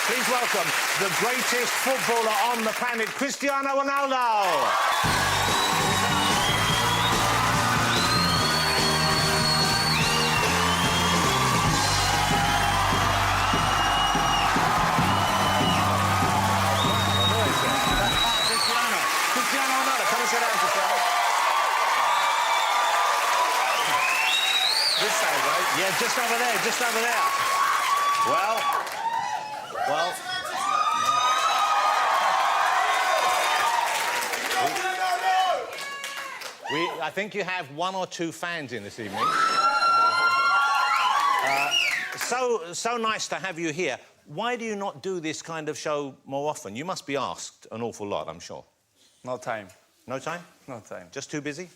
Please welcome the greatest footballer on the planet, Cristiano Ronaldo. Cristiano Ronaldo, come and sit down, Cristiano. This side, right? Yeah, just over there, just over there. Well. I think you have one or two fans in this evening. So nice to have you here. Why do you not do this kind of show more often? You must be asked an awful lot, I'm sure. No time. No time? No time. Just too busy?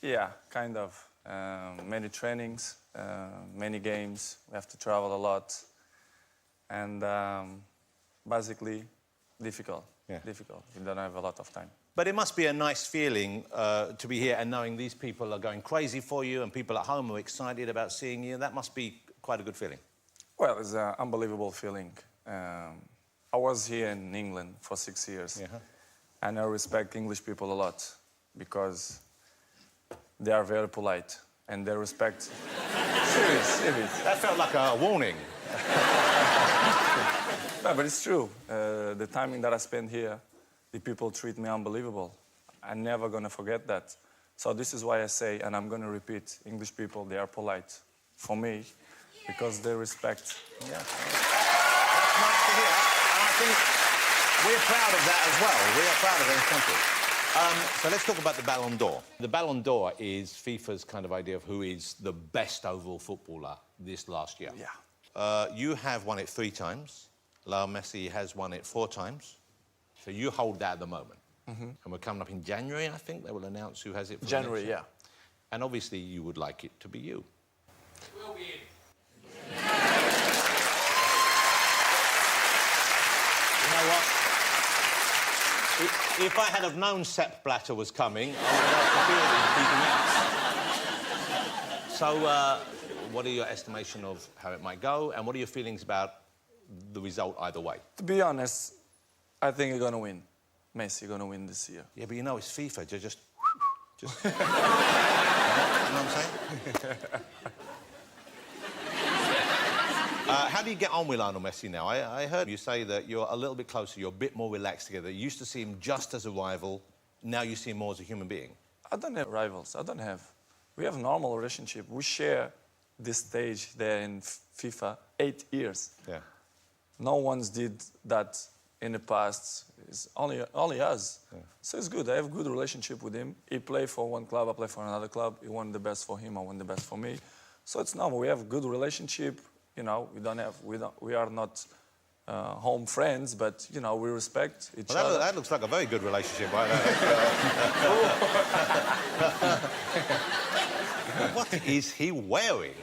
Yeah, kind of. Many trainings, many games. We have to travel a lot. And basically, difficult. Yeah. Difficult. We don't have a lot of time. But it must be a nice feeling to be here and knowing these people are going crazy for you and people at home are excited about seeing you. That must be quite a good feeling. Well, it's an unbelievable feeling. I was here in England for 6 years. Yeah. And I respect English people a lot because they are very polite and they respect... Serious. That felt like a warning. No, but it's true. The timing that I spent here, the people treat me unbelievable. I'm never going to forget that. So this is why I say, and I'm going to repeat, English people, they are polite for me because they respect. Yeah. That's nice to hear. And I think we're proud of that as well. We are proud of it in country. So let's talk about the Ballon d'Or. The Ballon d'Or is FIFA's kind of idea of who is the best overall footballer this last year. Yeah. You have won it 3 times. Lionel Messi has won it 4 times. So you hold that at the moment. And we're coming up in January, I think. They will announce who has it for January, the next year. yeah. And obviously you would like it to be you. Will be in. You know what? If I had have known Sepp Blatter was coming, I would have prepared him to keep him out. So, what are your estimation of how it might go, and what are your feelings about the result either way? To be honest, I think you're going to win. Messi going to win this year. Yeah, but you know, it's FIFA. Just... you know what I'm saying? How do you get on with Lionel Messi now? I heard you say that you're a little bit closer, you're a bit more relaxed together. You used to see him just as a rival, now you see him more as a human being. I don't have rivals. I don't have. We have a normal relationship. We share this stage there in FIFA 8 years. Yeah. No one's did that in the past. It's only us. Yeah. So it's good. I have a good relationship with him. He play for one club, I play for another club. He want the best for him, I want the best for me. So it's normal. We have a good relationship. You know, we are not home friends, but you know, we respect each other. That looks like a very good relationship, right? What is he wearing?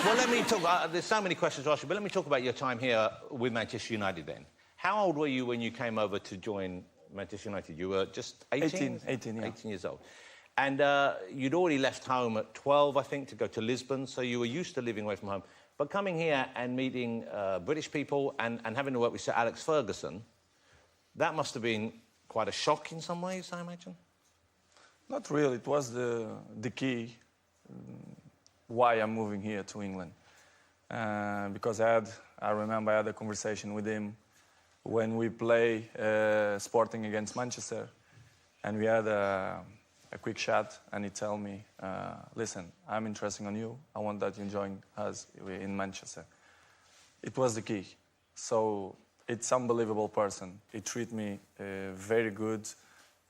Well, let me talk. There's so many questions to ask you, but let me talk about your time here with Manchester United then. How old were you when you came over to join Manchester United? You were just 18? 18, yeah. 18 years old. And you'd already left home at 12, I think, to go to Lisbon, so you were used to living away from home. But coming here and meeting British people and having to work with Sir Alex Ferguson, that must have been quite a shock in some ways, I imagine? Not really. It was the key why I'm moving here to England. Because I remember I had a conversation with him when we play Sporting against Manchester, and we had a quick chat, and he told me, listen, I'm interested in you. I want that you join us in Manchester. It was the key. So it's unbelievable person. He treat me very good.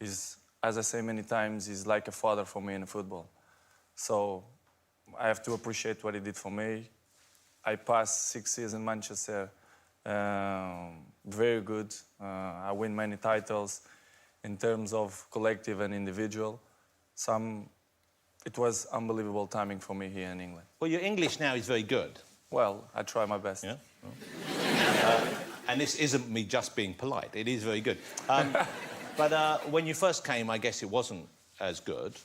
He's, as I say many times, he's like a father for me in football. So I have to appreciate what he did for me. I passed 6 years in Manchester, very good. I win many titles in terms of collective and individual. It was unbelievable timing for me here in England. Well, your English now is very good. Well, I try my best. Yeah? And this isn't me just being polite. It is very good. But when you first came, I guess it wasn't as good.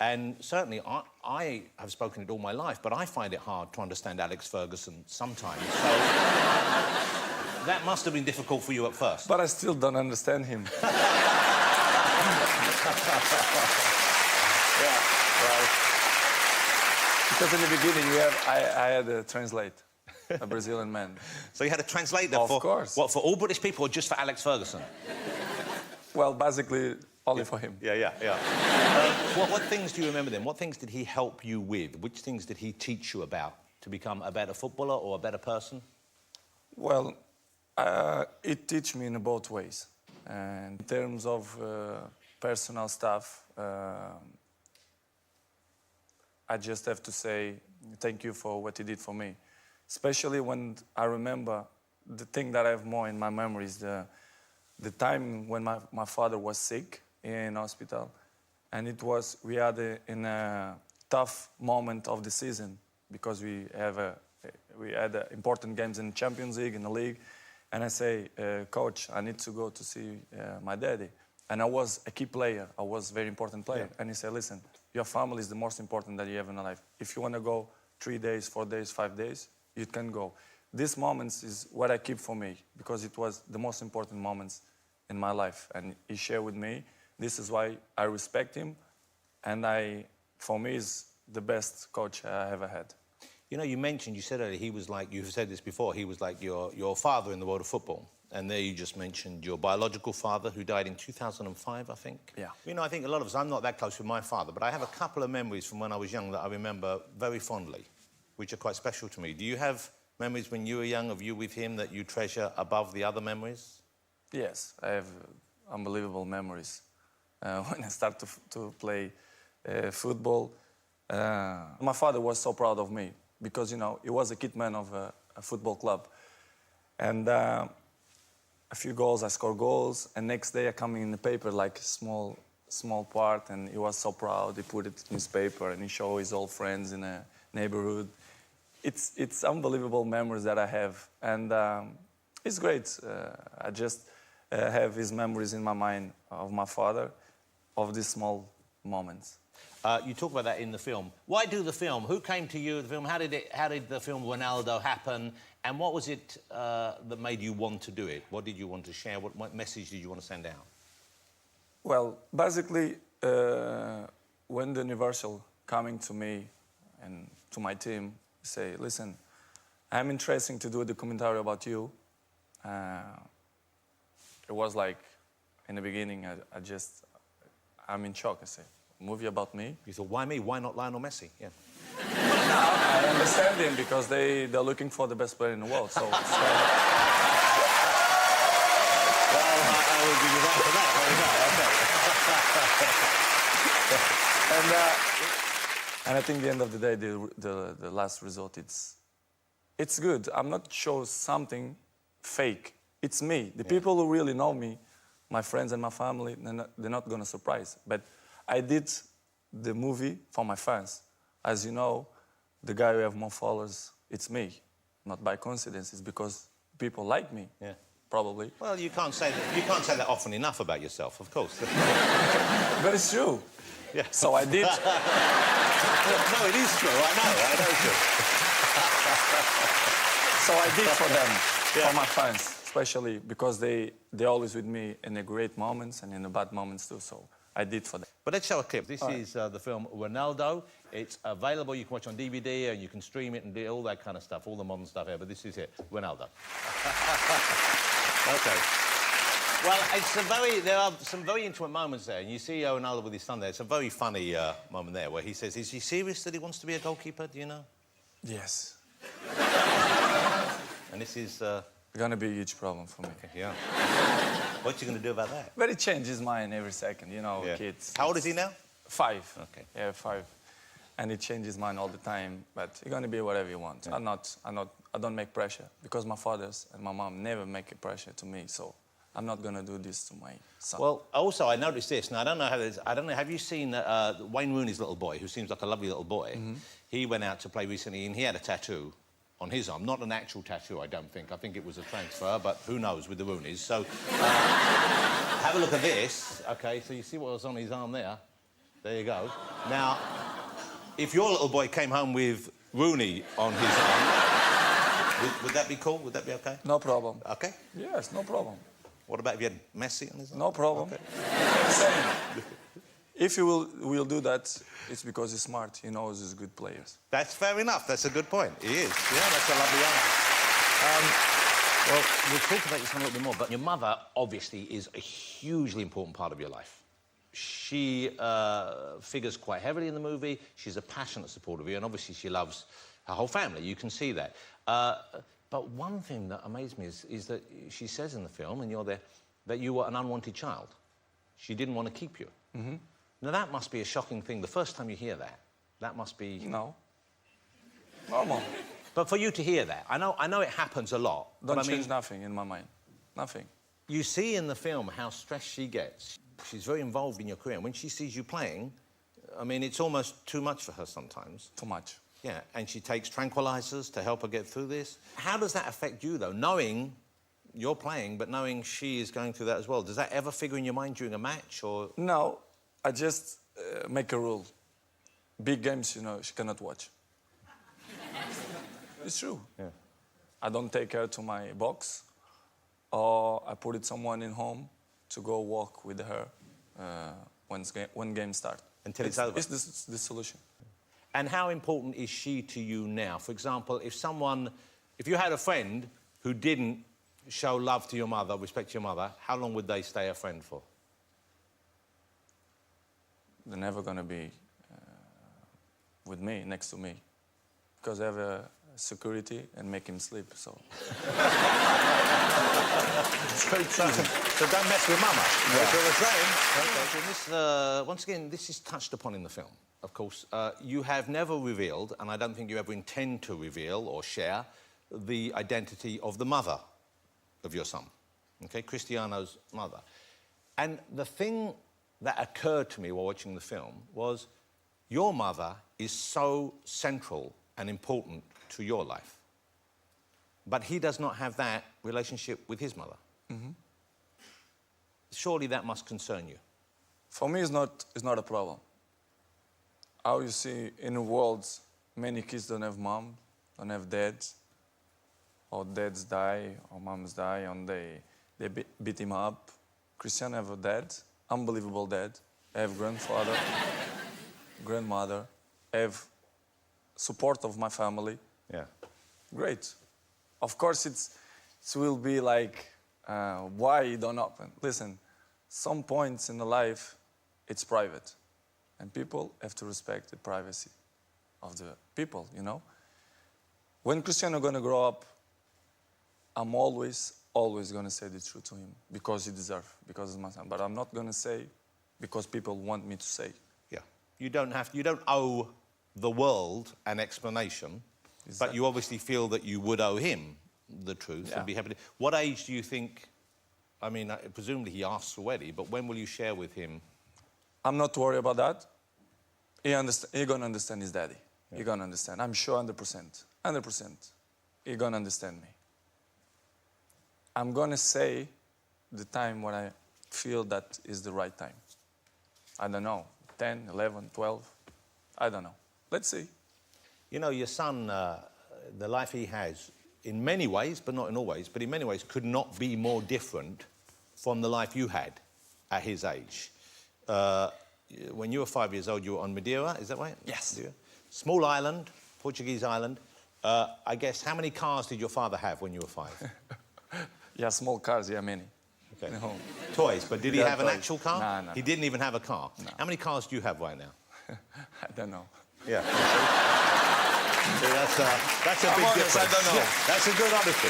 And certainly, I have spoken it all my life, but I find it hard to understand Alex Ferguson sometimes. So that must have been difficult for you at first. But I still don't understand him. Yeah, well... Because in the beginning, I had to translate, a Brazilian man. So you had a translator Of for... course. What, for all British people or just for Alex Ferguson? Well, basically, only for him. Yeah. What things do you remember then? What things did he help you with? Which things did he teach you about to become a better footballer or a better person? Well, it teach me in both ways. And in terms of personal stuff, I just have to say thank you for what he did for me. Especially when I remember the thing that I have more in my memory is the time when my father was sick in hospital. And we had in a tough moment of the season because we had important games in the Champions League, in the league. And I say, coach, I need to go to see my daddy. And I was a key player. I was a very important player. Yeah. And he said, listen, your family is the most important that you have in your life. If you want to go 3 days, 4 days, 5 days, you can go. These moments is what I keep for me because it was the most important moments in my life. And he shared with me. This is why I respect him. And for me, is the best coach I ever had. You know, you said earlier, he was like, you've said this before, he was like your father in the world of football. And there you just mentioned your biological father, who died in 2005, I think. Yeah. You know, I think a lot of us, I'm not that close with my father, but I have a couple of memories from when I was young that I remember very fondly, which are quite special to me. Do you have memories when you were young of you with him that you treasure above the other memories? Yes, I have unbelievable memories. When I started to play football, my father was so proud of me because, you know, he was a kid man of a football club. And a few goals, I scored goals, and next day I come in the paper like a small part, and he was so proud. He put it in his paper, and he showed his old friends in a neighborhood. It's unbelievable memories that I have, and it's great. I just have his memories in my mind of my father, of these small moments. You talk about that in the film. Why do the film? Who came to you with the film? How did the film Ronaldo happen? And what was it that made you want to do it? What did you want to share? What message did you want to send out? Well, basically, when the Universal coming to me and to my team, say, listen, I'm interested to do a documentary about you. It was like, in the beginning, I'm in shock. I say, movie about me? You thought, why me? Why not Lionel Messi? Yeah. I understand him because they're looking for the best player in the world. So. Well, I will give you that for that. Okay. And I think at the end of the day, the last result, it's good. I'm not sure something fake. It's me. The people who really know me, my friends and my family, they're not going to surprise. But I did the movie for my fans. As you know, the guy who have more followers, it's me. Not by coincidence, it's because people like me. Yeah. Probably. Well, you can't say that often enough about yourself, of course. But it's true. Yeah. So I did. No, it is true. I know it's true. So I did for them, for my fans, especially because they're always with me in the great moments and in the bad moments too. So I did for them. But let's show a clip. This is the film Ronaldo. It's available. You can watch on DVD and you can stream it and do all that kind of stuff, all the modern stuff here. But this is it, Ronaldo. Okay. Well, there are some very intimate moments there. And you see Ronaldo with his son there. It's a very funny moment there where he says, is he serious that he wants to be a goalkeeper? Do you know? Yes. And this is... It's going to be a huge problem for me. Okay, yeah. What are you going to do about that? But it changes mind every second, you know, kids. How old is he now? 5. Okay. Yeah, 5. And it changes mind all the time, but you're going to be whatever you want. Yeah. I don't make pressure because my fathers and my mom never make a pressure to me, so I'm not going to do this to my son. Well, also, I noticed this. Now, I don't know, have you seen Wayne Rooney's little boy, who seems like a lovely little boy? Mm-hmm. He went out to play recently and he had a tattoo on his arm. Not an actual tattoo, I don't think. I think it was a transfer, but who knows with the Rooneys. So, have a look at this. OK, so you see what was on his arm there? There you go. Now, if your little boy came home with Rooney on his arm, would that be cool? Would that be okay? No problem. Okay. Yes, no problem. What about if you had Messi on his arm? No problem. Okay. Same. If you will do that, it's because he's smart. He knows he's good players. That's fair enough. That's a good point. He is. Yeah, that's a lovely answer. Well, we'll talk about this a little bit more, but your mother, obviously, is a hugely important part of your life. She figures quite heavily in the movie. She's a passionate supporter of you, and obviously she loves her whole family. You can see that. But one thing that amazed me is that she says in the film, and you're there, that you were an unwanted child. She didn't want to keep you. Mm-hmm. Now, that must be a shocking thing. The first time you hear that, that must be... No. Normal. But for you to hear that, I know it happens a lot. Don't change nothing in my mind. Nothing. You see in the film how stressed she gets. She's very involved in your career. And when she sees you playing, I mean, it's almost too much for her sometimes. Too much. Yeah, and she takes tranquilizers to help her get through this. How does that affect you, though, knowing you're playing, but knowing she is going through that as well? Does that ever figure in your mind during a match, or...? No, I just make a rule. Big games, you know, she cannot watch. It's true. Yeah. I don't take her to my box, or I put it someone in home to go walk with her when game starts. Until it's over. It's the solution. And how important is she to you now? For example, if you had a friend who didn't show love to your mother, respect to your mother, how long would they stay a friend for? They're never going to be with me, next to me, because I have a security and make him sleep, so... So don't mess with mama. Yeah. That's what we're saying. Okay. And this, once again, this is touched upon in the film, of course. You have never revealed, and I don't think you ever intend to reveal or share, the identity of the mother of your son, okay? Cristiano's mother. And the thing that occurred to me while watching the film was your mother is so central and important to your life. But he does not have that relationship with his mother. Mm-hmm. Surely that must concern you. For me, it's not a problem. How you see in the world, many kids don't have mom, don't have dads, or dads die, or moms die, and they beat him up. Cristiano have a dad, unbelievable dad. I have grandfather, grandmother. I have support of my family. Yeah. Great. Of course, it will be like, why it don't happen? Listen, some points in the life, it's private. And people have to respect the privacy of the people, you know? When Cristiano gonna grow up, I'm always gonna say the truth to him because he deserves, because it's my son. But I'm not gonna say because people want me to say. Yeah. You don't owe the world an explanation, exactly. But you obviously feel that you would owe him the truth and be happy to... What age do you think... I mean, presumably he asks already, but when will you share with him? I'm not worried about that. He's gonna understand his daddy. Yeah. He's gonna understand. I'm sure 100%. 100%. He's gonna understand me. I'm gonna say the time when I feel that is the right time. I don't know, 10, 11, 12, I don't know. Let's see. You know, your son, the life he has, in many ways, but not in all ways, but in many ways, could not be more different from the life you had at his age. When you were 5 years old, you were on Madeira, is that right? Yes. Madeira. Small island, Portuguese island. I guess, how many cars did your father have when you were 5? Yeah, small cars, yeah, many. Okay. No. Toys, but did he have an actual car? No. He didn't even have a car? No. How many cars do you have right now? I don't know. Yeah. So that's a big difference. I don't know. Yeah, that's a good honesty.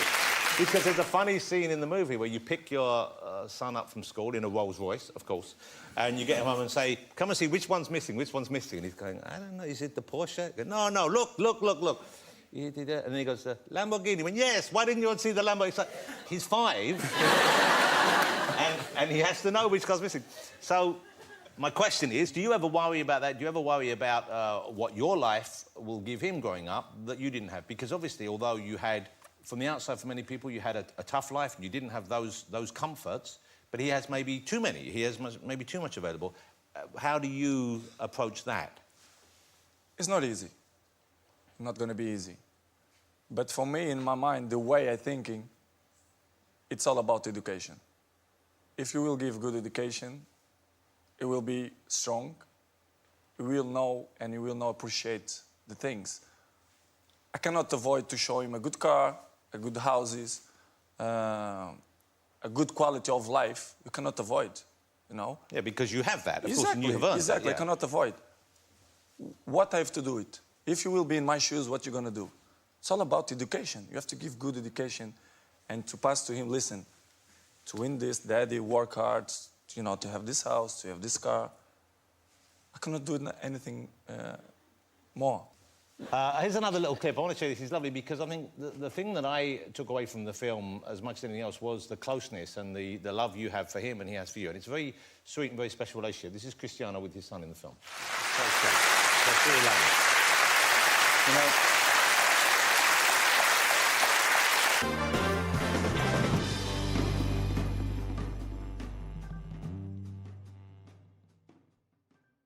Because there's a funny scene in the movie where you pick your son up from school in a Rolls Royce, of course, and you get him home and say, come and see which one's missing, which one's missing. And he's going, I don't know, is it the Porsche? Goes, no, look. He did it. And then he goes, Lamborghini. He went, yes, why didn't you want to see the Lamborghini? It's like, he's 5, and he has to know which car's missing. So my question is, do you ever worry about that? Do you ever worry about what your life will give him growing up that you didn't have? Because obviously, although you had, from the outside for many people, you had a tough life and you didn't have those comforts, but he has maybe too many. He has maybe too much available. How do you approach that? It's not easy. Not going to be easy. But for me, in my mind, the way I'm thinking, it's all about education. If you will give good education, it will be strong. You will know and you will know appreciate the things. I cannot avoid to show him a good car, a good houses, a good quality of life. You cannot avoid, you know. Yeah, because you have that, of course, and Exactly, you have earned exactly. that, yeah. I cannot avoid. What I have to do it? If you will be in my shoes, what you going to do? It's all about education. You have to give good education and to pass to him, listen, to win this, daddy, work hard, you know, to have this house, to have this car. I cannot do anything more. Here's another little clip. I want to show you this. It's lovely because I think the thing that I took away from the film as much as anything else was the closeness and the love you have for him and he has for you. And it's a very sweet and very special relationship. This is Cristiano with his son in the film. So sweet. That's really lovely. You know,